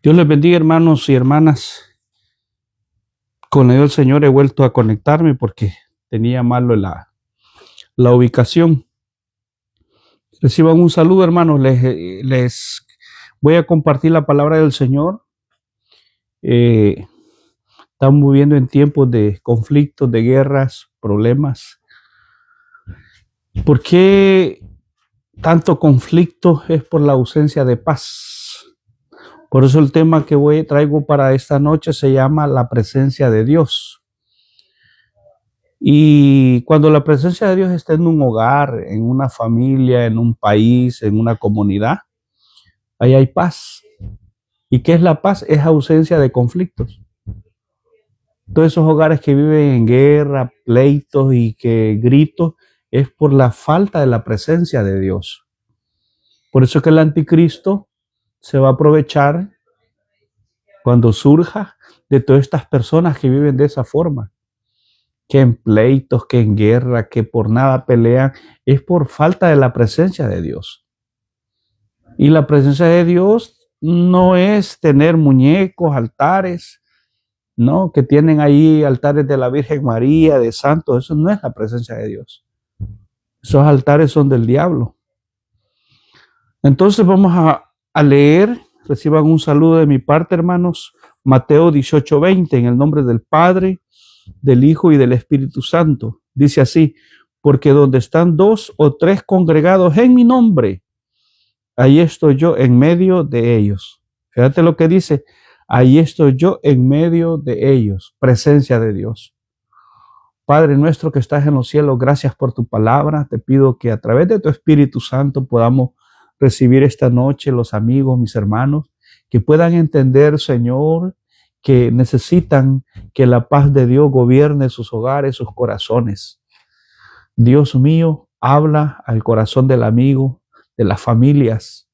Dios les bendiga, hermanos y hermanas. Con la ayuda del Señor he vuelto a conectarme porque tenía malo la ubicación. Reciban un saludo, hermanos. Les voy a compartir la palabra del Señor. Estamos viviendo en tiempos de conflictos, de guerras, problemas. ¿Por qué tanto conflicto? Es por la ausencia de paz. Por eso el tema que traigo para esta noche se llama la presencia de Dios. Y cuando la presencia de Dios está en un hogar, en una familia, en un país, en una comunidad, ahí hay paz. ¿Y qué es la paz? Es ausencia de conflictos. Todos esos hogares que viven en guerra, pleitos y que gritos, es por la falta de la presencia de Dios. Por eso es que el anticristo se va a aprovechar cuando surja de todas estas personas que viven de esa forma, que en pleitos, que en guerra, que por nada pelean, es por falta de la presencia de Dios. Y la presencia de Dios no es tener muñecos, altares, ¿no? Que tienen ahí altares de la Virgen María, de santos, eso no es la presencia de Dios. Esos altares son del diablo. Entonces vamos a leer, reciban un saludo de mi parte, hermanos, Mateo 18:20, en el nombre del Padre, del Hijo y del Espíritu Santo. Dice así: porque donde están 2 o 3 congregados en mi nombre, ahí estoy yo en medio de ellos. Fíjate lo que dice, ahí estoy yo en medio de ellos, presencia de Dios. Padre nuestro que estás en los cielos, gracias por tu palabra. Te pido que a través de tu Espíritu Santo podamos recibir esta noche los amigos, mis hermanos, que puedan entender, Señor, que necesitan que la paz de Dios gobierne sus hogares, sus corazones. Dios mío, habla al corazón del amigo, de las familias,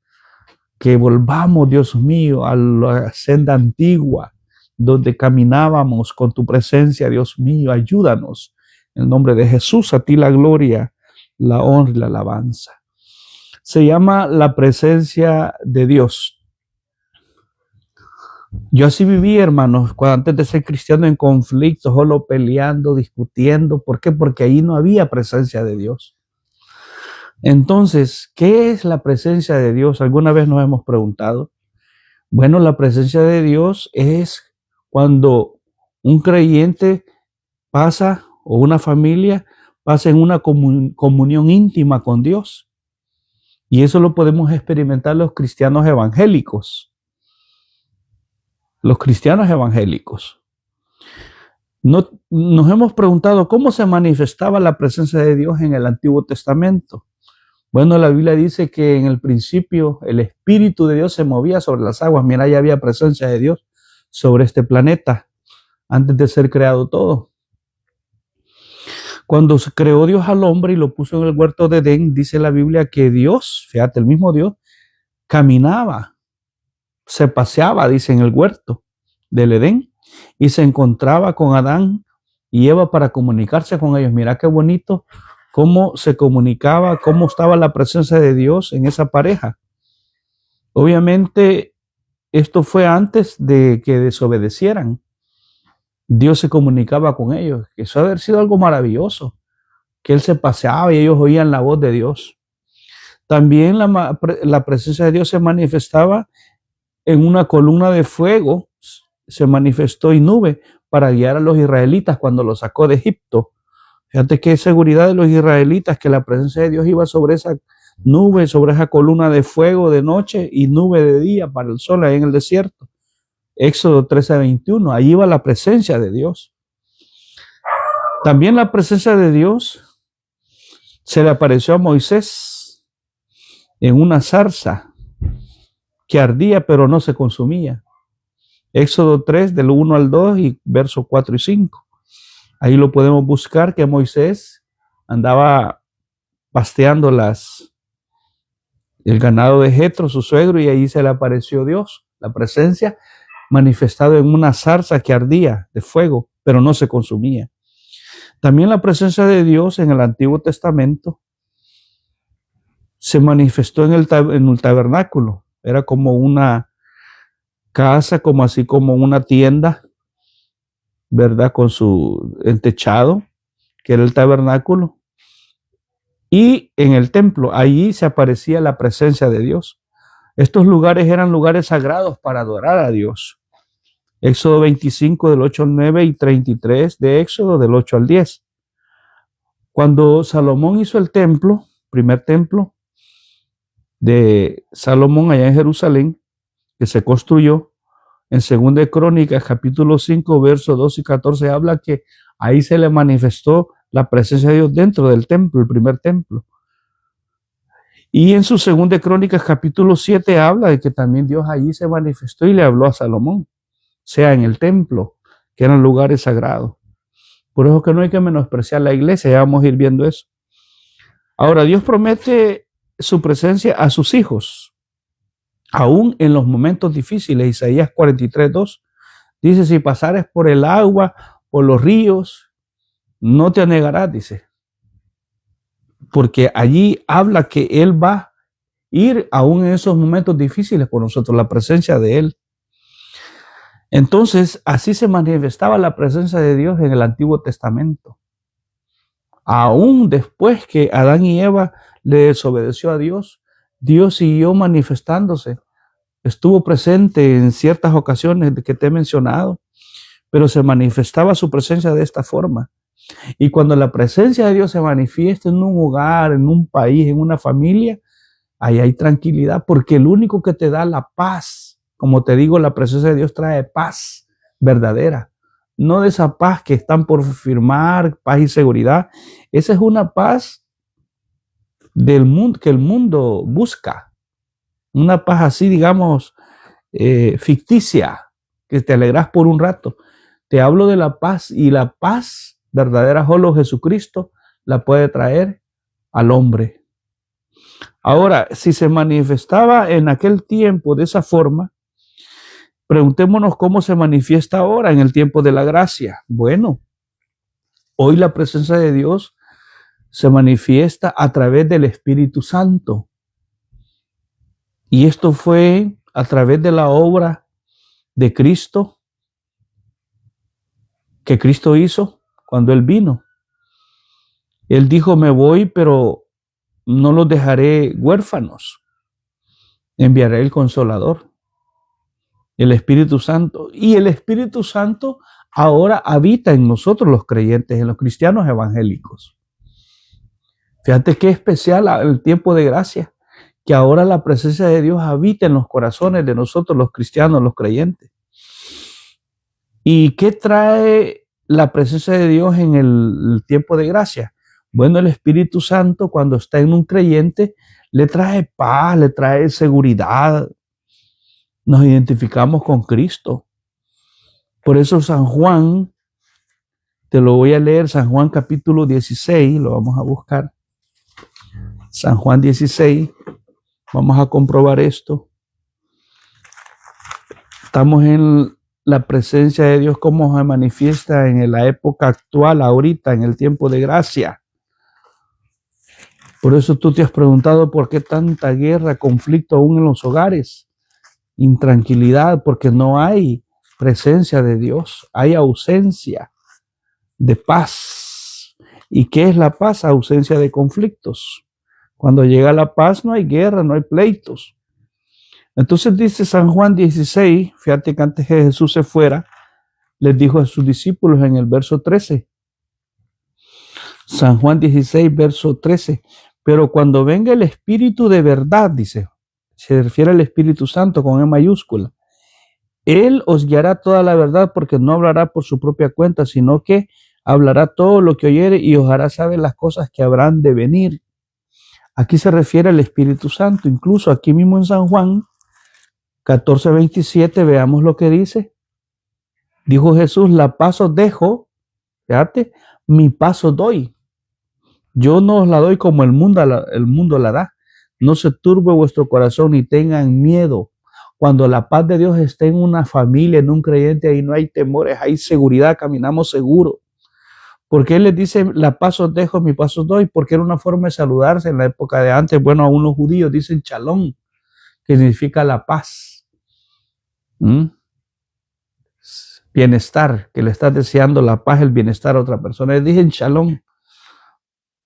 que volvamos, Dios mío, a la senda antigua, donde caminábamos con tu presencia, Dios mío, ayúdanos. En el nombre de Jesús, a ti la gloria, la honra y la alabanza. Se llama la presencia de Dios. Yo así viví, hermanos, antes de ser cristiano, en conflictos, solo peleando, discutiendo. ¿Por qué? Porque ahí no había presencia de Dios. Entonces, ¿qué es la presencia de Dios? ¿Alguna vez nos hemos preguntado? Bueno, la presencia de Dios es cuando un creyente pasa, o una familia pasa en una comunión íntima con Dios. Y eso lo podemos experimentar los cristianos evangélicos. Los cristianos evangélicos. Nos hemos preguntado cómo se manifestaba la presencia de Dios en el Antiguo Testamento. Bueno, la Biblia dice que en el principio el Espíritu de Dios se movía sobre las aguas. Mira, ya había presencia de Dios sobre este planeta antes de ser creado todo. Cuando se creó Dios al hombre y lo puso en el huerto de Edén, dice la Biblia que Dios, fíjate, el mismo Dios, caminaba, se paseaba, dice, en el huerto del Edén y se encontraba con Adán y Eva para comunicarse con ellos. Mira qué bonito cómo se comunicaba, cómo estaba la presencia de Dios en esa pareja. Obviamente, esto fue antes de que desobedecieran. Dios se comunicaba con ellos. Eso debe haber sido algo maravilloso, que Él se paseaba y ellos oían la voz de Dios. También la presencia de Dios se manifestaba en una columna de fuego, se manifestó y nube para guiar a los israelitas cuando los sacó de Egipto. Fíjate qué seguridad de los israelitas, que la presencia de Dios iba sobre esa nube, sobre esa columna de fuego de noche y nube de día para el sol ahí en el desierto. Éxodo 13:21, ahí iba la presencia de Dios. También la presencia de Dios se le apareció a Moisés en una zarza que ardía pero no se consumía. Éxodo 3 del 1 al 2 y versos 4 y 5. Ahí lo podemos buscar, que Moisés andaba pasteando el ganado de Jetro, su suegro, y ahí se le apareció Dios, la presencia manifestado en una zarza que ardía de fuego, pero no se consumía. También la presencia de Dios en el Antiguo Testamento se manifestó en el tabernáculo. Era como una casa, como así como una tienda, ¿verdad? Con su techado, que era el tabernáculo. Y en el templo, allí se aparecía la presencia de Dios. Estos lugares eran lugares sagrados para adorar a Dios. Éxodo 25 del 8 al 9 y 33 de Éxodo del 8 al 10. Cuando Salomón hizo el templo, primer templo de Salomón allá en Jerusalén, que se construyó, en 2 de Crónicas, capítulo 5, versos 2 y 14, habla que ahí se le manifestó la presencia de Dios dentro del templo, el primer templo. Y en su 2 de Crónicas, capítulo 7, habla de que también Dios allí se manifestó y le habló a Salomón, sea en el templo, que eran lugares sagrados. Por eso que no hay que menospreciar la iglesia, ya vamos a ir viendo eso. Ahora, Dios promete su presencia a sus hijos, aún en los momentos difíciles. Isaías 43:2 dice, si pasares por el agua, por los ríos, no te anegarás, dice. Porque allí habla que Él va a ir aún en esos momentos difíciles por nosotros, la presencia de Él. Entonces, así se manifestaba la presencia de Dios en el Antiguo Testamento. Aún después que Adán y Eva le desobedeció a Dios, Dios siguió manifestándose. Estuvo presente en ciertas ocasiones que te he mencionado, pero se manifestaba su presencia de esta forma. Y cuando la presencia de Dios se manifiesta en un hogar, en un país, en una familia, ahí hay tranquilidad, porque el único que te da la paz, como te digo, la presencia de Dios trae paz verdadera, no de esa paz que están por firmar, paz y seguridad. Esa es una paz del mundo que el mundo busca, una paz así, digamos, ficticia, que te alegras por un rato. Te hablo de la paz, y la paz verdadera solo Jesucristo la puede traer al hombre. Ahora, si se manifestaba en aquel tiempo de esa forma, preguntémonos cómo se manifiesta ahora en el tiempo de la gracia. Bueno, hoy la presencia de Dios se manifiesta a través del Espíritu Santo. Y esto fue a través de la obra de Cristo, que Cristo hizo cuando Él vino. Él dijo, me voy, pero no los dejaré huérfanos. Enviaré el Consolador, el Espíritu Santo. Y el Espíritu Santo ahora habita en nosotros los creyentes, en los cristianos evangélicos. Fíjate qué especial el tiempo de gracia, que ahora la presencia de Dios habita en los corazones de nosotros los cristianos, los creyentes. ¿Y qué trae la presencia de Dios en el tiempo de gracia? Bueno, el Espíritu Santo, cuando está en un creyente, le trae paz, le trae seguridad. Nos identificamos con Cristo. Por eso San Juan, te lo voy a leer, San Juan capítulo 16, lo vamos a buscar. San Juan 16, vamos a comprobar esto. Estamos en la presencia de Dios, cómo se manifiesta en la época actual, ahorita, en el tiempo de gracia. Por eso tú te has preguntado por qué tanta guerra, conflicto aún en los hogares, intranquilidad, porque no hay presencia de Dios, hay ausencia de paz. ¿Y qué es la paz? Ausencia de conflictos. Cuando llega la paz no hay guerra, no hay pleitos. Entonces dice San Juan 16, fíjate que antes que Jesús se fuera, les dijo a sus discípulos en el verso 13. San Juan 16, verso 13. Pero cuando venga el Espíritu de verdad, dice, se refiere al Espíritu Santo con E mayúscula, Él os guiará toda la verdad, porque no hablará por su propia cuenta, sino que hablará todo lo que oyere y os hará saber las cosas que habrán de venir. Aquí se refiere al Espíritu Santo. Incluso aquí mismo en San Juan 14:27, veamos lo que dice. Dijo Jesús, la paz os dejo, fíjate, mi paz os doy. Yo no os la doy como el mundo la da. No se turbe vuestro corazón ni tengan miedo. Cuando la paz de Dios esté en una familia, en un creyente, ahí no hay temores, hay seguridad, caminamos seguros. Porque Él les dice, la paz os dejo, mi paz os doy, porque era una forma de saludarse en la época de antes. Bueno, aún los judíos dicen shalom, que significa la paz. ¿Mm? Bienestar, que le estás deseando la paz, el bienestar a otra persona. Les dije en shalom.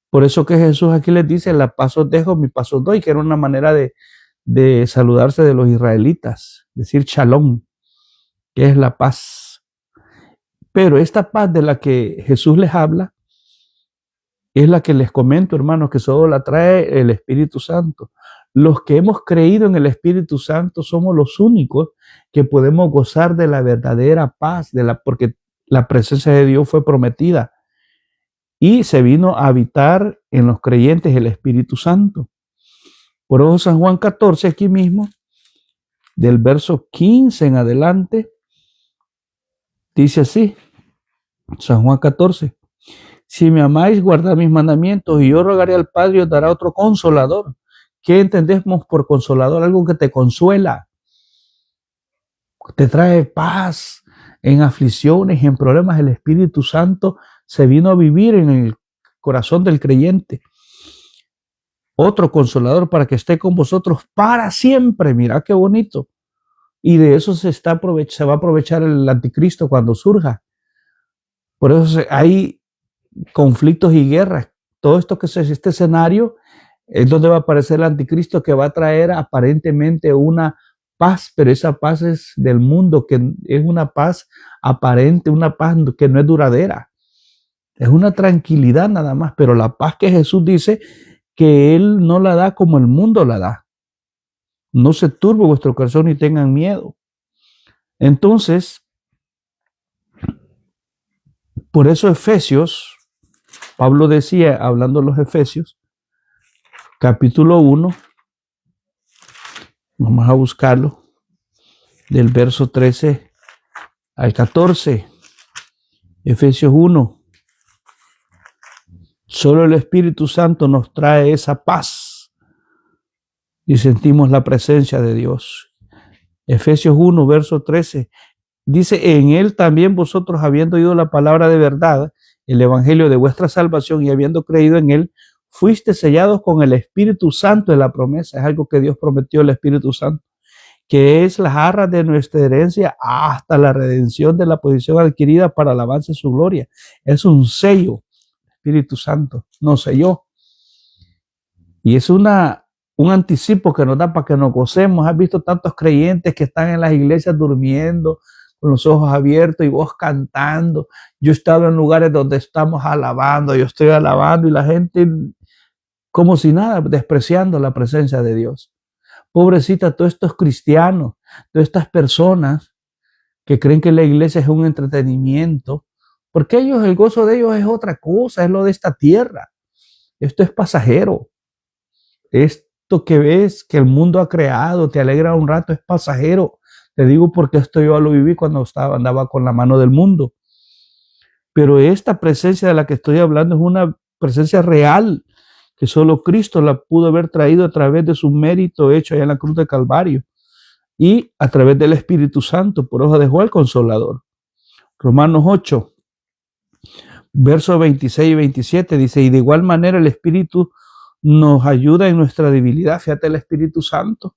Por eso que Jesús aquí les dice, la paz os dejo, mi paz os doy, que era una manera de saludarse de los israelitas, decir shalom, que es la paz. Pero esta paz de la que Jesús les habla es la que les comento, hermanos, que solo la trae el Espíritu Santo. Los que hemos creído en el Espíritu Santo somos los únicos que podemos gozar de la verdadera paz, porque la presencia de Dios fue prometida y se vino a habitar en los creyentes el Espíritu Santo. Por eso San Juan 14, aquí mismo, del verso 15 en adelante, dice así, San Juan 14, si me amáis, guardad mis mandamientos, y yo rogaré al Padre y os dará otro consolador. ¿Qué entendemos por consolador? Algo que te consuela, te trae paz en aflicciones, en problemas. El Espíritu Santo se vino a vivir en el corazón del creyente. Otro consolador para que esté con vosotros para siempre. Mira qué bonito. Y de eso se va a aprovechar el anticristo cuando surja. Por eso hay conflictos y guerras. Todo esto que es este escenario es donde va a aparecer el anticristo, que va a traer aparentemente una paz, pero esa paz es del mundo, que es una paz aparente, una paz que no es duradera. Es una tranquilidad nada más, pero la paz que Jesús dice que Él no la da como el mundo la da. No se turbe vuestro corazón ni tengan miedo. Entonces, por eso Efesios, Pablo decía, hablando de los Efesios, capítulo 1, vamos a buscarlo, del verso 13 al 14, Efesios 1. Solo el Espíritu Santo nos trae esa paz y sentimos la presencia de Dios. Efesios 1, verso 13, dice, en Él también vosotros, habiendo oído la palabra de verdad, el evangelio de vuestra salvación, y habiendo creído en Él, fuiste sellados con el Espíritu Santo de la promesa. Es algo que Dios prometió, el Espíritu Santo, que es las arras de nuestra herencia hasta la redención de la posición adquirida para el avance de su gloria. Es un sello. Espíritu Santo nos selló. Y es un anticipo que nos da para que nos gocemos. Has visto tantos creyentes que están en las iglesias durmiendo, con los ojos abiertos y vos cantando. Yo he estado en lugares donde estamos alabando, yo estoy alabando y la gente como si nada, despreciando la presencia de Dios. Pobrecita, todos estos cristianos, todas estas personas que creen que la iglesia es un entretenimiento, porque ellos, el gozo de ellos es otra cosa, es lo de esta tierra. Esto es pasajero. Esto que ves que el mundo ha creado, te alegra un rato, es pasajero. Te digo porque esto yo lo viví cuando andaba con la mano del mundo. Pero esta presencia de la que estoy hablando es una presencia real, que solo Cristo la pudo haber traído a través de su mérito hecho allá en la cruz de Calvario y a través del Espíritu Santo. Por eso dejó al Consolador. Romanos 8, versos 26 y 27 dice, y de igual manera el Espíritu nos ayuda en nuestra debilidad. Fíjate, el Espíritu Santo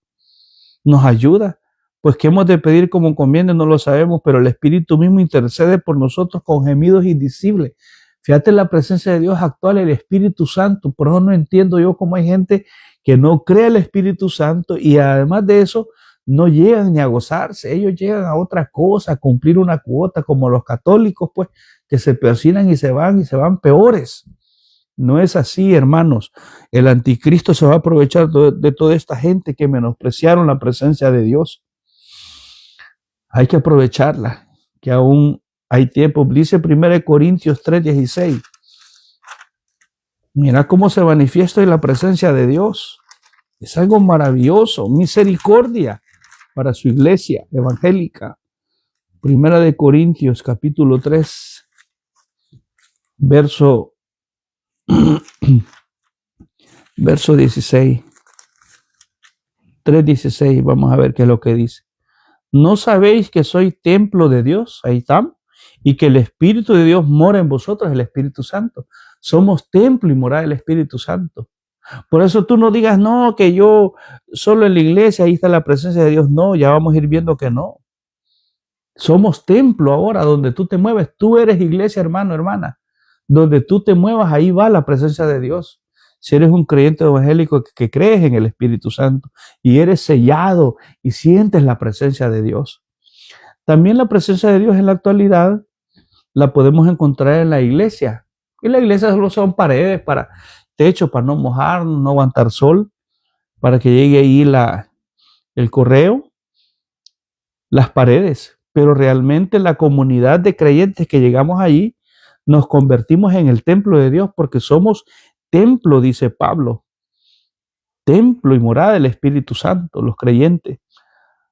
nos ayuda. Pues que hemos de pedir como conviene, no lo sabemos, pero el Espíritu mismo intercede por nosotros con gemidos indecibles. Fíjate la presencia de Dios actual, el Espíritu Santo. Por eso no entiendo yo cómo hay gente que no cree el Espíritu Santo y además de eso no llegan ni a gozarse. Ellos llegan a otra cosa, a cumplir una cuota, como los católicos, pues, que se persignan y se van peores. No es así, hermanos. El anticristo se va a aprovechar de toda esta gente que menospreciaron la presencia de Dios. Hay que aprovecharla, que aún hay tiempo. Dice 1 Corintios 3:16. Mira cómo se manifiesta en la presencia de Dios. Es algo maravilloso, misericordia para su iglesia evangélica. 1 Corintios capítulo 3, verso 16. 3:16, vamos a ver qué es lo que dice. ¿No sabéis que soy templo de Dios? Ahí estamos. Y que el Espíritu de Dios mora en vosotros, el Espíritu Santo. Somos templo y morada del Espíritu Santo. Por eso tú no digas, no, que yo solo en la iglesia, ahí está la presencia de Dios. No, ya vamos a ir viendo que no. Somos templo ahora, donde tú te mueves. Tú eres iglesia, hermano, hermana. Donde tú te muevas, ahí va la presencia de Dios. Si eres un creyente evangélico que crees en el Espíritu Santo y eres sellado y sientes la presencia de Dios. También la presencia de Dios en la actualidad la podemos encontrar en la iglesia. Y la iglesia solo son paredes para techo, para no mojar, no aguantar sol, para que llegue ahí el correo, las paredes. Pero realmente la comunidad de creyentes que llegamos allí, nos convertimos en el templo de Dios porque somos templo, dice Pablo. Templo y morada del Espíritu Santo, los creyentes.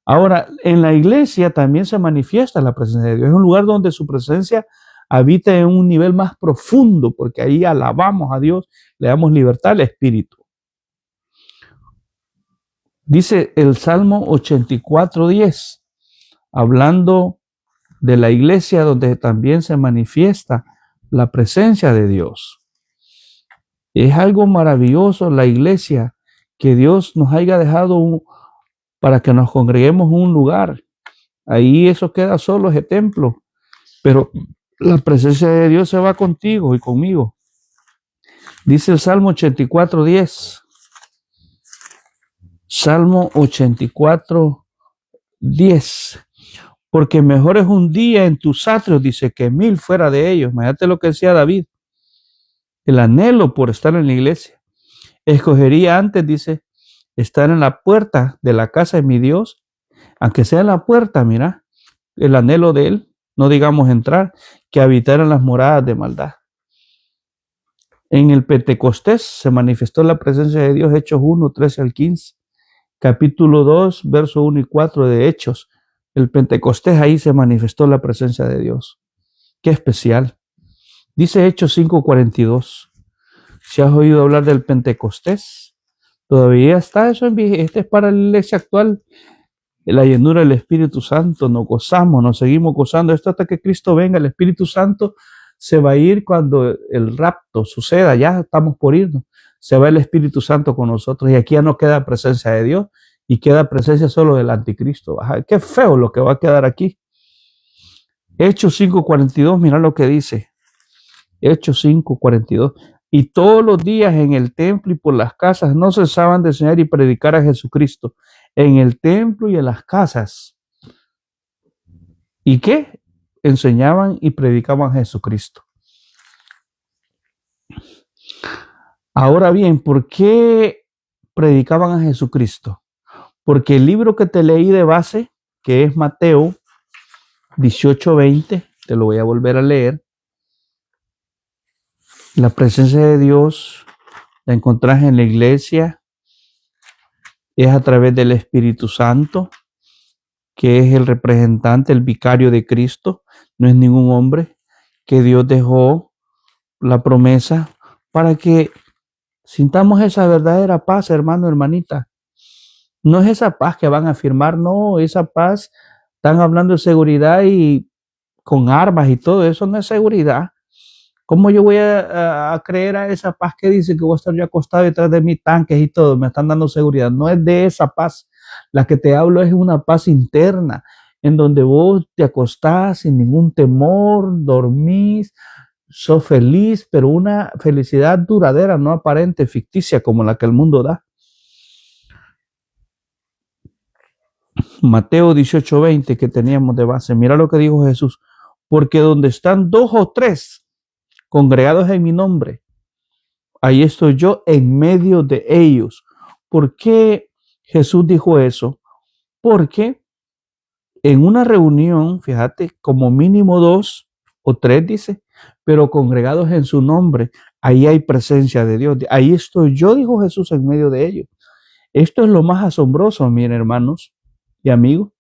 Ahora, en la iglesia también se manifiesta la presencia de Dios. Es un lugar donde su presencia habita en un nivel más profundo, porque ahí alabamos a Dios, le damos libertad al Espíritu. Dice el Salmo 84:10, hablando de la iglesia donde también se manifiesta la presencia de Dios. Es algo maravilloso la iglesia, que Dios nos haya dejado para que nos congreguemos en un lugar. Ahí eso queda solo, ese templo. Pero la presencia de Dios se va contigo y conmigo. Dice el Salmo 84:10. Salmo 84:10. Porque mejor es un día en tus atrios, dice, que 1000 fuera de ellos. Imagínate lo que decía David. El anhelo por estar en la iglesia. Escogería antes, dice, estar en la puerta de la casa de mi Dios, aunque sea en la puerta, mira, el anhelo de él, no digamos entrar, que habitar en las moradas de maldad. En el Pentecostés se manifestó la presencia de Dios, Hechos 1:13-15, capítulo 2, verso 1 y 4 de Hechos. El Pentecostés, ahí se manifestó la presencia de Dios. Qué especial. Dice Hechos 5:42. Si has oído hablar del Pentecostés, todavía está eso en vigencia. Este es para la iglesia actual. La llenura del Espíritu Santo, nos gozamos, nos seguimos gozando. Esto hasta que Cristo venga. El Espíritu Santo se va a ir cuando el rapto suceda. Ya estamos por irnos. Se va el Espíritu Santo con nosotros y aquí ya no queda presencia de Dios y queda presencia solo del anticristo. Ajá, qué feo lo que va a quedar aquí. Hechos 5:42, mira lo que dice. Hechos 5:42. Y todos los días en el templo y por las casas no cesaban de enseñar y predicar a Jesucristo. En el templo y en las casas. ¿Y qué? Enseñaban y predicaban a Jesucristo. Ahora bien, ¿por qué predicaban a Jesucristo? Porque el libro que te leí de base, que es Mateo 18:20, te lo voy a volver a leer. La presencia de Dios la encontrás en la iglesia, es a través del Espíritu Santo, que es el representante, el vicario de Cristo, no es ningún hombre, que Dios dejó la promesa para que sintamos esa verdadera paz, hermano, hermanita. No es esa paz que van a afirmar, no, esa paz, están hablando de seguridad y con armas y todo eso, no es seguridad. ¿Cómo yo voy a creer a esa paz que dice que voy a estar yo acostado detrás de mis tanques y todo? Me están dando seguridad. No es de esa paz. La que te hablo es una paz interna, en donde vos te acostás sin ningún temor, dormís, sos feliz, pero una felicidad duradera, no aparente, ficticia, como la que el mundo da. Mateo 18:20 que teníamos de base. Mira lo que dijo Jesús. Porque donde están 2 o 3 congregados en mi nombre, ahí estoy yo en medio de ellos. ¿Por qué Jesús dijo eso? Porque en una reunión, fíjate, como mínimo 2 o 3 dice, pero congregados en su nombre, ahí hay presencia de Dios. Ahí estoy yo, dijo Jesús, en medio de ellos. Esto es lo más asombroso, miren, hermanos y amigos.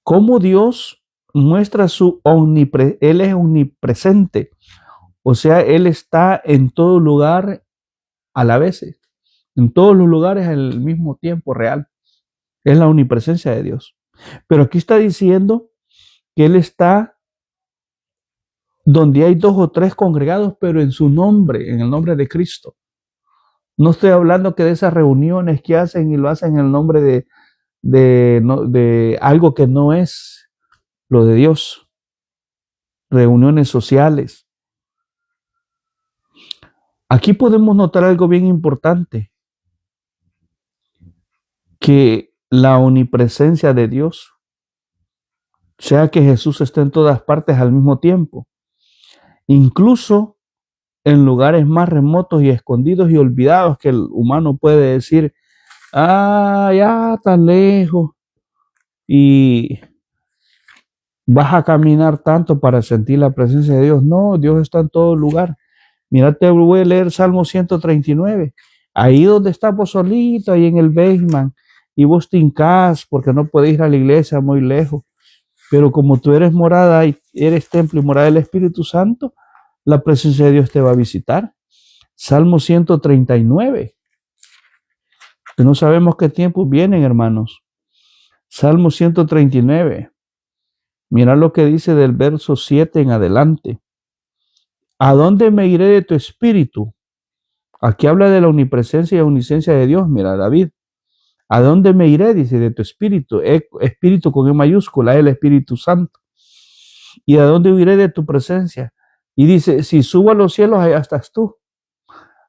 Cómo Dios muestra su Él es omnipresente. O sea, Él está en todo lugar a la vez, en todos los lugares al mismo tiempo real. Es la omnipresencia de Dios. Pero aquí está diciendo que Él está donde hay 2 o 3 congregados, pero en su nombre, en el nombre de Cristo. No estoy hablando que de esas reuniones que hacen y lo hacen en el nombre de algo que no es lo de Dios. Reuniones sociales. Aquí podemos notar algo bien importante, que la omnipresencia de Dios, sea que Jesús esté en todas partes al mismo tiempo, incluso en lugares más remotos y escondidos y olvidados que el humano puede decir, ya tan lejos, y vas a caminar tanto para sentir la presencia de Dios. No, Dios está en todo lugar. Mira, te voy a leer Salmo 139. Ahí donde estás vos solito, ahí en el basement, y vos te hincás porque no puedes ir a la iglesia muy lejos. Pero como tú eres morada y eres templo y morada del Espíritu Santo, la presencia de Dios te va a visitar. Salmo 139. Que no sabemos qué tiempos vienen, hermanos. Salmo 139. Mira lo que dice del verso 7 en adelante. ¿A dónde me iré de tu espíritu? Aquí habla de la omnipresencia y omnisciencia de Dios. Mira, David. ¿A dónde me iré? Dice, de tu espíritu. Espíritu con E mayúscula, el Espíritu Santo. ¿Y a dónde iré de tu presencia? Y dice, si subo a los cielos, allá estás tú.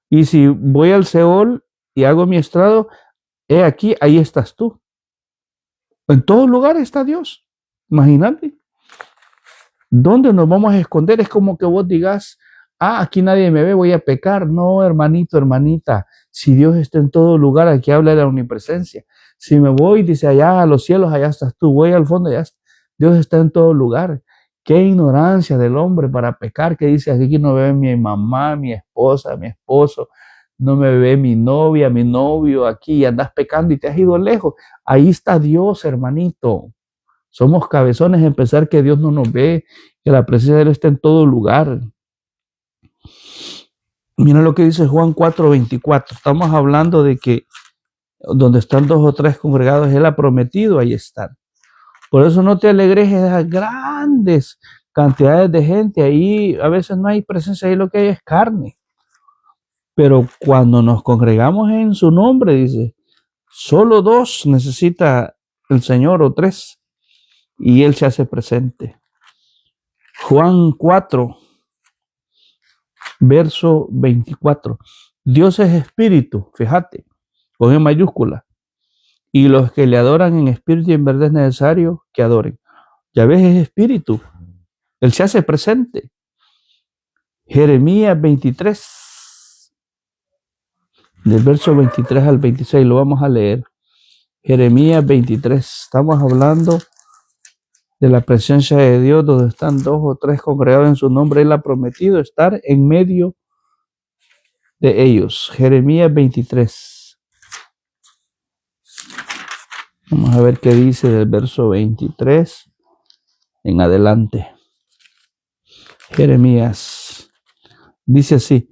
Y si voy al Seol y hago mi estrado, he aquí, ahí estás tú. En todo lugar está Dios. Imagínate. ¿Dónde nos vamos a esconder? Es como que vos digas, aquí nadie me ve, voy a pecar. No, hermanito, hermanita. Si Dios está en todo lugar, aquí habla de la omnipresencia. Si me voy, dice, allá a los cielos, allá estás tú. Voy al fondo, allá está. Dios está en todo lugar. Qué ignorancia del hombre para pecar, que dice, aquí no me ve mi mamá, mi esposa, mi esposo, no me ve mi novia, mi novio, aquí y andas pecando y te has ido lejos. Ahí está Dios, hermanito. Somos cabezones en pensar que Dios no nos ve, que la presencia de Él está en todo lugar. Mira lo que dice Juan 4:24. Estamos hablando de que donde están 2 o 3 congregados, Él ha prometido, ahí están. Por eso no te alegres de esas grandes cantidades de gente. Ahí a veces no hay presencia, ahí lo que hay es carne. Pero cuando nos congregamos en su nombre, dice, solo 2 necesita el Señor o 3. Y Él se hace presente. Juan 4, verso 24. Dios es espíritu, fíjate, con E mayúscula. Y los que le adoran en espíritu y en verdad es necesario que adoren. Ya ves, es espíritu. Él se hace presente. Jeremías 23, del verso 23 al 26, lo vamos a leer. Jeremías 23, estamos hablando de la presencia de Dios, donde están 2 o 3 congregados en su nombre. Él ha prometido estar en medio de ellos. Jeremías 23. Vamos a ver qué dice del verso 23 en adelante. Jeremías dice así: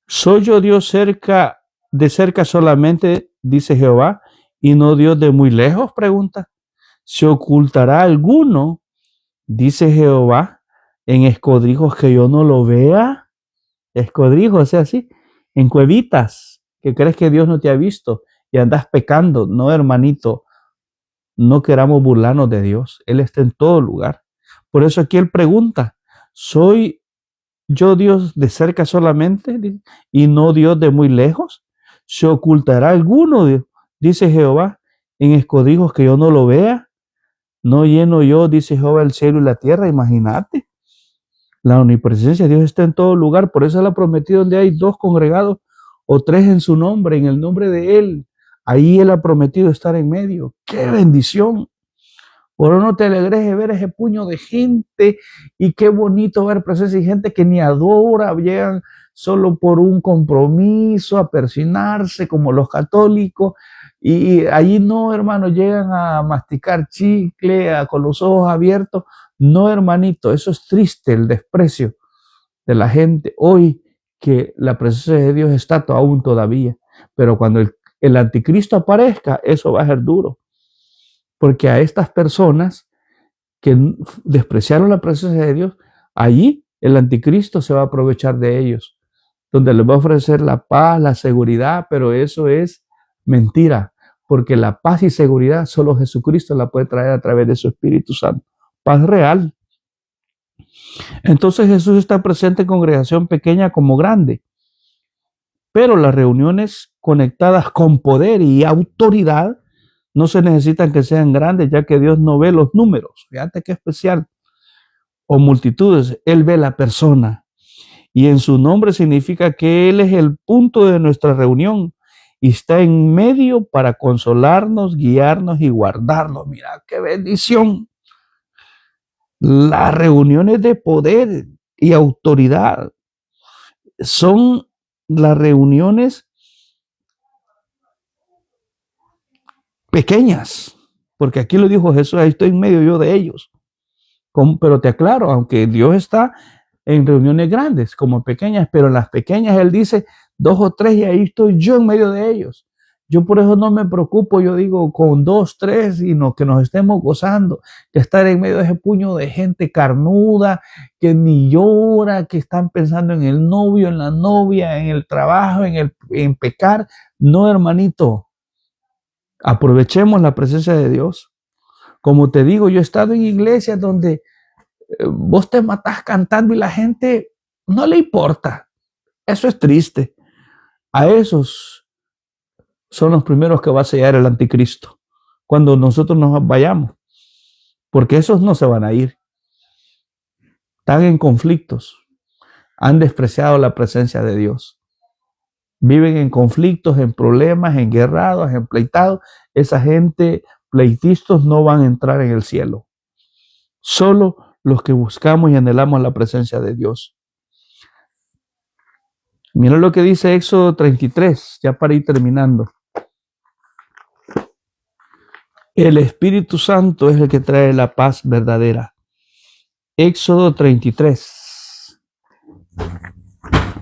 ¿soy yo Dios de cerca solamente, dice Jehová, y no Dios de muy lejos? Pregunta. ¿Se ocultará alguno, dice Jehová, en escondrijos que yo no lo vea? Escondrijos, o sea, así, en cuevitas, que crees que Dios no te ha visto y andas pecando. No, hermanito, no queramos burlarnos de Dios. Él está en todo lugar. Por eso aquí Él pregunta, ¿soy yo Dios de cerca solamente y no Dios de muy lejos? ¿Se ocultará alguno, dice Jehová, en escondrijos que yo no lo vea? ¿No lleno yo, dice Jehová, el cielo y la tierra? Imagínate. La omnipresencia de Dios está en todo lugar. Por eso Él ha prometido, donde hay 2 congregados o 3 en su nombre, en el nombre de Él, ahí Él ha prometido estar en medio. ¡Qué bendición! Por no te alegres de ver ese puño de gente, y qué bonito ver presencia y gente que ni adora, llegan solo por un compromiso a persinarse como los católicos, y allí no, hermano, llegan a masticar chicle, con los ojos abiertos. No, hermanito, eso es triste, el desprecio de la gente hoy, que la presencia de Dios está aún todavía, pero cuando el anticristo aparezca, eso va a ser duro. Porque a estas personas que despreciaron la presencia de Dios, allí el anticristo se va a aprovechar de ellos, donde les va a ofrecer la paz, la seguridad, pero eso es mentira, porque la paz y seguridad solo Jesucristo la puede traer a través de su Espíritu Santo. Paz real. Entonces Jesús está presente en congregación pequeña como grande, pero las reuniones conectadas con poder y autoridad no se necesitan que sean grandes, ya que Dios no ve los números. Fíjate qué especial. O multitudes, Él ve la persona. Y en su nombre significa que Él es el punto de nuestra reunión y está en medio para consolarnos, guiarnos y guardarnos. Mira qué bendición. Las reuniones de poder y autoridad son las reuniones pequeñas, porque aquí lo dijo Jesús, ahí estoy en medio yo de ellos. Pero te aclaro, aunque Dios está en reuniones grandes como pequeñas, pero en las pequeñas Él dice 2 o 3 y ahí estoy yo en medio de ellos. Yo por eso no me preocupo, yo digo con 2, 3, sino que nos estemos gozando, que estar en medio de ese puño de gente carnuda, que ni llora, que están pensando en el novio, en la novia, en el trabajo, en pecar. No, hermanito, aprovechemos la presencia de Dios. Como te digo, yo he estado en iglesias donde vos te matás cantando y la gente no le importa. Eso es triste. A esos son los primeros que va a sellar el anticristo cuando nosotros nos vayamos, porque esos no se van a ir. Están en conflictos, han despreciado la presencia de Dios, viven en conflictos, en problemas, en guerrados, en pleitados. Esa gente, pleitistas, no van a entrar en el cielo. Solo los que buscamos y anhelamos la presencia de Dios. Mira lo que dice Éxodo 33, ya para ir terminando. El Espíritu Santo es el que trae la paz verdadera. Éxodo 33.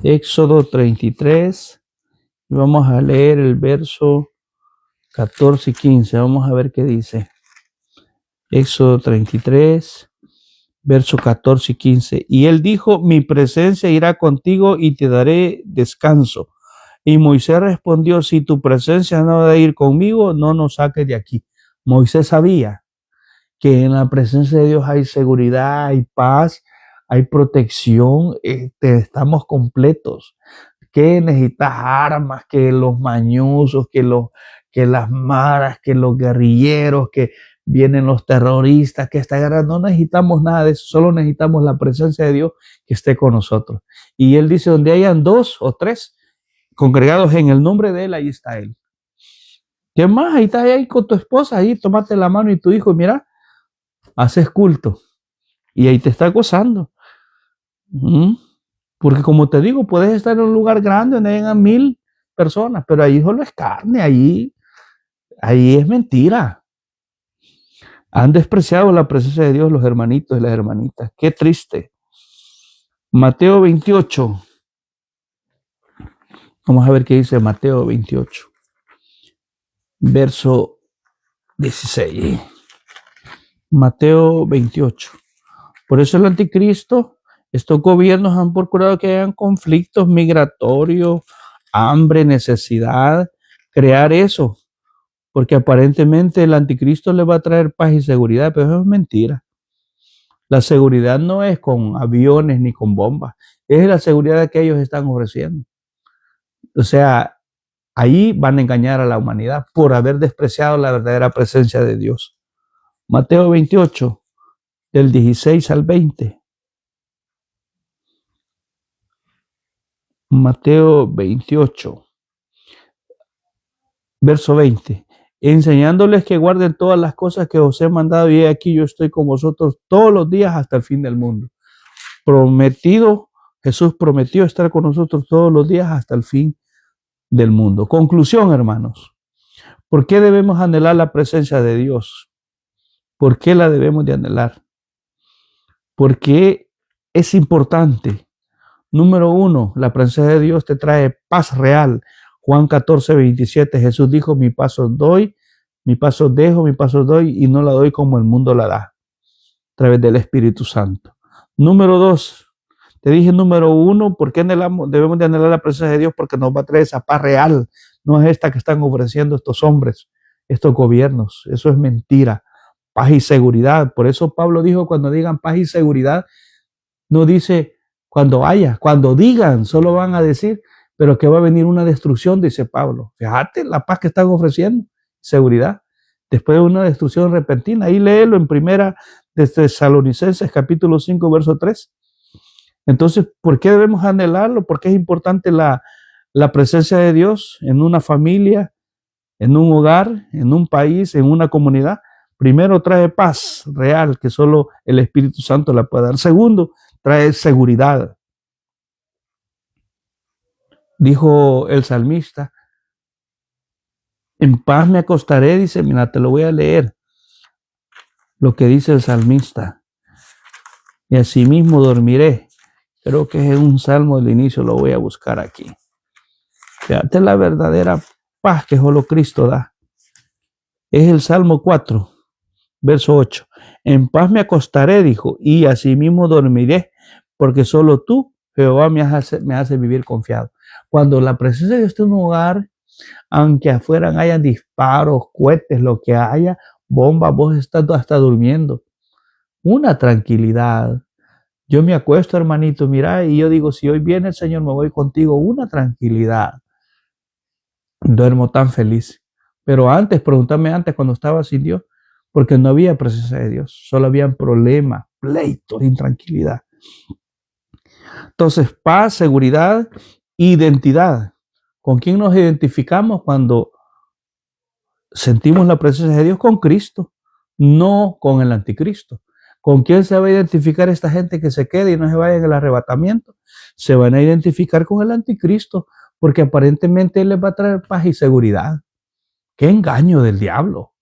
Éxodo 33. Vamos a leer el verso 14 y 15. Vamos a ver qué dice. Éxodo 33, verso 14 y 15. Y él dijo, mi presencia irá contigo y te daré descanso. Y Moisés respondió, si tu presencia no ha de ir conmigo, no nos saques de aquí. Moisés sabía que en la presencia de Dios hay seguridad, hay paz, hay protección, estamos completos. ¿Qué necesitas? Armas, que los mañosos, que las maras, que los guerrilleros, que vienen los terroristas, que esta guerra, no necesitamos nada de eso, solo necesitamos la presencia de Dios que esté con nosotros. Y él dice, donde hayan 2 o 3 congregados en el nombre de él, ahí está él. ¿Qué más? Ahí está ahí con tu esposa, ahí tómate la mano y tu hijo, mira, haces culto y ahí te está gozando. Porque como te digo, puedes estar en un lugar grande donde hayan 1000 personas, pero ahí solo es carne, ahí es mentira. Han despreciado la presencia de Dios los hermanitos y las hermanitas. Qué triste. Mateo 28. Vamos a ver qué dice Mateo 28. Verso 16. Mateo 28. Por eso el anticristo, estos gobiernos han procurado que hayan conflictos migratorios, hambre, necesidad, crear eso. Porque aparentemente el anticristo le va a traer paz y seguridad, pero eso es mentira. La seguridad no es con aviones ni con bombas, es la seguridad que ellos están ofreciendo. O sea, ahí van a engañar a la humanidad por haber despreciado la verdadera presencia de Dios. Mateo 28, del 16 al 20. Mateo 28, verso 20. Enseñándoles que guarden todas las cosas que os he mandado, y aquí yo estoy con vosotros todos los días hasta el fin del mundo. Jesús prometió estar con nosotros todos los días hasta el fin del mundo. Conclusión, hermanos. ¿Por qué debemos anhelar la presencia de Dios? ¿Por qué la debemos de anhelar? Porque es importante. Número 1, la presencia de Dios te trae paz real. Juan 14, 27, Jesús dijo, mi paso doy, mi paso dejo, mi paso doy, y no la doy como el mundo la da, a través del Espíritu Santo. Número 2, te dije número 1, ¿por qué debemos de anhelar la presencia de Dios? Porque nos va a traer esa paz real, no es esta que están ofreciendo estos hombres estos gobiernos. Eso es mentira. Paz y seguridad. Por eso Pablo dijo, cuando digan paz y seguridad, no dice cuando haya, cuando digan, solo van a decir, pero que va a venir una destrucción, dice Pablo. Fíjate la paz que están ofreciendo, seguridad, después de una destrucción repentina. Ahí léelo en primera de Tesalonicenses, capítulo 5, verso 3. Entonces, ¿por qué debemos anhelarlo? Porque es importante la presencia de Dios en una familia, en un hogar, en un país, en una comunidad. Primero, trae paz real, que solo el Espíritu Santo la puede dar. Segundo, trae seguridad. Dijo el salmista, en paz me acostaré, dice, mira, te lo voy a leer, lo que dice el salmista. Y asimismo dormiré. Creo que es un salmo del inicio, lo voy a buscar aquí. Fíjate la verdadera paz que solo Cristo da. Es el Salmo 4, verso 8. En paz me acostaré, dijo, y asimismo dormiré, porque solo tú, Jehová, me hace vivir confiado. Cuando la presencia de Dios está en un hogar, aunque afuera hayan disparos, cohetes, lo que haya, bombas, vos estás hasta durmiendo. Una tranquilidad. Yo me acuesto, hermanito, mira, y yo digo, si hoy viene el Señor, me voy contigo. Una tranquilidad. Duermo tan feliz. Pero antes, pregúntame antes cuando estaba sin Dios, porque no había presencia de Dios, solo habían problemas, pleitos, intranquilidad. Entonces, paz, seguridad, identidad. ¿Con quién nos identificamos cuando sentimos la presencia de Dios? Con Cristo, no con el anticristo. ¿Con quién se va a identificar esta gente que se quede y no se vaya en el arrebatamiento? Se van a identificar con el anticristo, porque aparentemente él les va a traer paz y seguridad. ¡Qué engaño del diablo!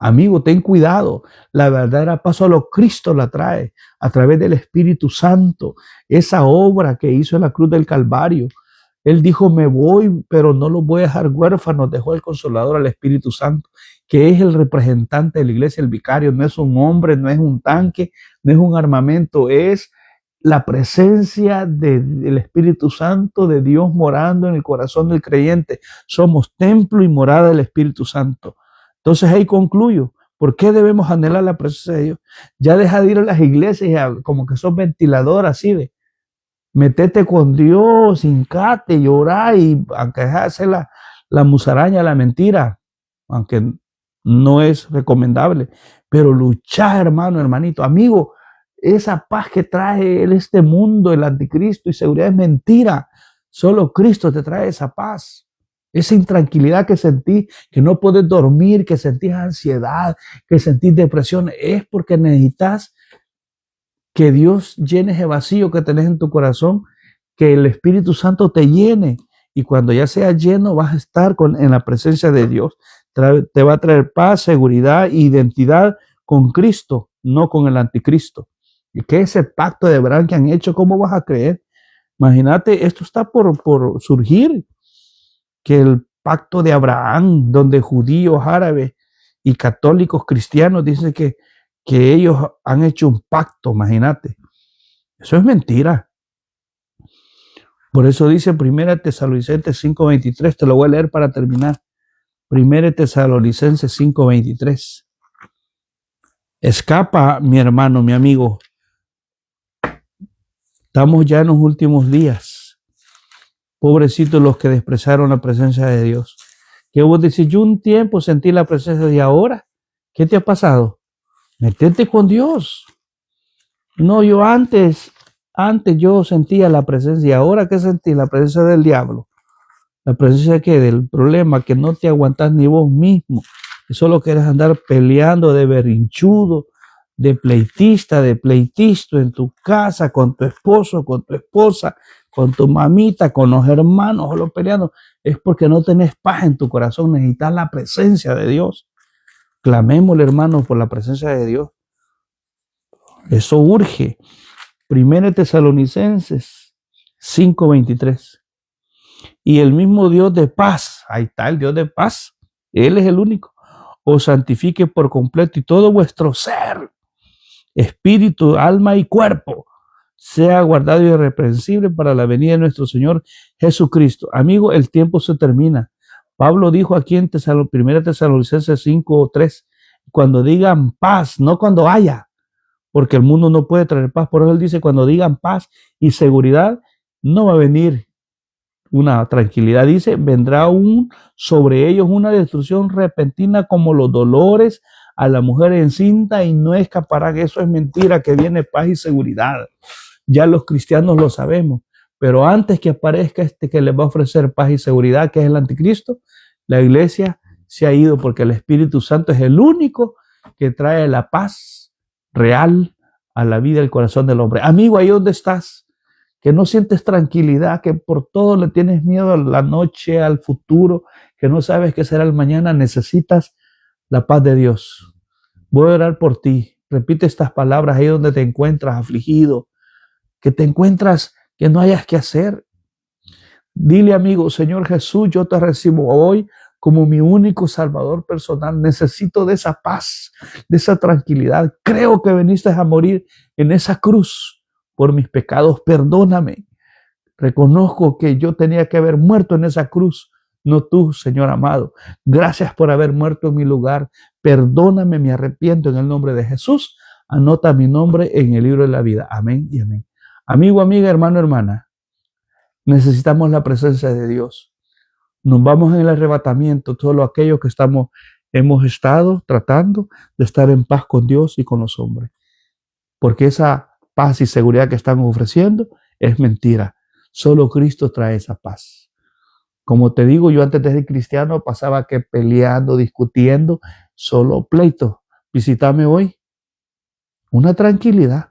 Amigo, ten cuidado. La verdadera paz solo Cristo la trae a través del Espíritu Santo. Esa obra que hizo en la cruz del Calvario. Él dijo, me voy, pero no los voy a dejar huérfanos. Dejó el Consolador al Espíritu Santo, que es el representante de la iglesia, el vicario. No es un hombre, no es un tanque, no es un armamento, es la presencia del Espíritu Santo, de Dios morando en el corazón del creyente. Somos templo y morada del Espíritu Santo. Entonces ahí concluyo. ¿Por qué debemos anhelar la presencia de Dios? Ya deja de ir a las iglesias como que sos ventilador así de metete con Dios, hincate, llorar y aunque hace la musaraña, la mentira, aunque no es recomendable, pero luchar, hermano, hermanito, amigo, esa paz que trae este mundo, el anticristo y seguridad es mentira. Solo Cristo te trae esa paz. Esa intranquilidad que sentís, que no podés dormir, que sentís ansiedad, que sentís depresión, es porque necesitas que Dios llene ese vacío que tenés en tu corazón, que el Espíritu Santo te llene. Y cuando ya seas lleno, vas a estar en la presencia de Dios. Te va a traer paz, seguridad e identidad con Cristo, no con el anticristo. Y que ese pacto de Abraham que han hecho, ¿cómo vas a creer? Imagínate, esto está por surgir. Que el pacto de Abraham, donde judíos, árabes y católicos cristianos dicen que ellos han hecho un pacto, imagínate. Eso es mentira. Por eso dice 1 Tesalonicenses 5:23, te lo voy a leer para terminar. 1 Tesalonicenses 5:23. Escapa, mi hermano, mi amigo. Estamos ya en los últimos días. Pobrecitos los que despreciaron la presencia de Dios. Que vos decís, yo un tiempo sentí la presencia de Dios. Ahora, ¿qué te ha pasado? Metete con Dios. No, yo antes yo sentía la presencia. Ahora, ¿qué sentí? La presencia del diablo. La presencia de ¿qué? Del problema, que no te aguantás ni vos mismo. Que solo quieres andar peleando de berrinchudo, de pleitista, de pleitisto en tu casa, con tu esposo, con tu esposa, con tu mamita, con los hermanos, solo peleando. Es porque no tenés paz en tu corazón. Necesitas la presencia de Dios. Clamémosle, hermanos, por la presencia de Dios. Eso urge. 1 Tesalonicenses 5:23. Y el mismo Dios de paz, ahí está el Dios de paz, Él es el único, os santifique por completo y todo vuestro ser, espíritu, alma y cuerpo, sea guardado y irreprensible para la venida de nuestro Señor Jesucristo. Amigo, el tiempo se termina. Pablo dijo aquí en 1 Tesalonicenses 5:3, cuando digan paz, no cuando haya, porque el mundo no puede traer paz. Por eso él dice, cuando digan paz y seguridad, no va a venir una tranquilidad. Dice, vendrá sobre ellos una destrucción repentina como los dolores a la mujer encinta y no escaparán. Eso es mentira, que viene paz y seguridad. Ya los cristianos lo sabemos. Pero antes que aparezca este que les va a ofrecer paz y seguridad, que es el anticristo, la iglesia se ha ido, porque el Espíritu Santo es el único que trae la paz real a la vida y al corazón del hombre. Amigo, ahí donde estás, que no sientes tranquilidad, que por todo le tienes miedo a la noche, al futuro, que no sabes qué será el mañana, necesitas la paz de Dios. Voy a orar por ti. Repite estas palabras ahí donde te encuentras afligido, que te encuentras que no hayas que hacer. Dile, amigo, Señor Jesús, yo te recibo hoy como mi único Salvador personal. Necesito de esa paz, de esa tranquilidad. Creo que viniste a morir en esa cruz por mis pecados. Perdóname. Reconozco que yo tenía que haber muerto en esa cruz, no tú, Señor amado. Gracias por haber muerto en mi lugar. Perdóname, me arrepiento en el nombre de Jesús. Anota mi nombre en el libro de la vida. Amén y amén. Amigo, amiga, hermano, hermana, necesitamos la presencia de Dios. Nos vamos en el arrebatamiento, todos aquellos que hemos estado tratando de estar en paz con Dios y con los hombres. Porque esa paz y seguridad que estamos ofreciendo es mentira. Solo Cristo trae esa paz. Como te digo, yo antes de ser cristiano pasaba que peleando, discutiendo, solo pleito. Visítame hoy. Una tranquilidad.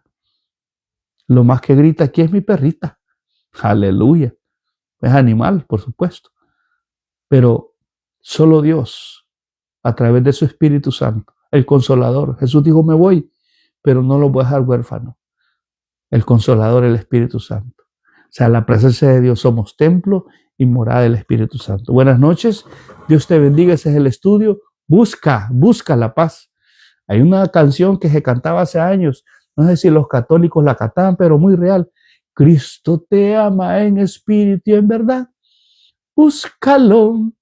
Lo más que grita aquí es mi perrita. Aleluya. Es animal, por supuesto. Pero solo Dios, a través de su Espíritu Santo, el Consolador. Jesús dijo, me voy, pero no los voy a dejar huérfanos. El Consolador, el Espíritu Santo. O sea, la presencia de Dios, somos templo y morada del Espíritu Santo. Buenas noches, Dios te bendiga, ese es el estudio. Busca la paz. Hay una canción que se cantaba hace años, no sé si los católicos la cantaban, pero muy real. Cristo te ama en espíritu y en verdad. Búscalo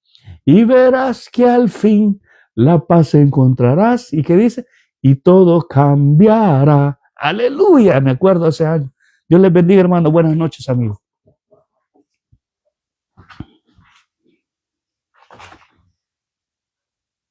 y verás que al fin la paz encontrarás. ¿Y qué dice? Y todo cambiará. Aleluya, me acuerdo hace años. Dios les bendiga, hermano. Buenas noches, amigos.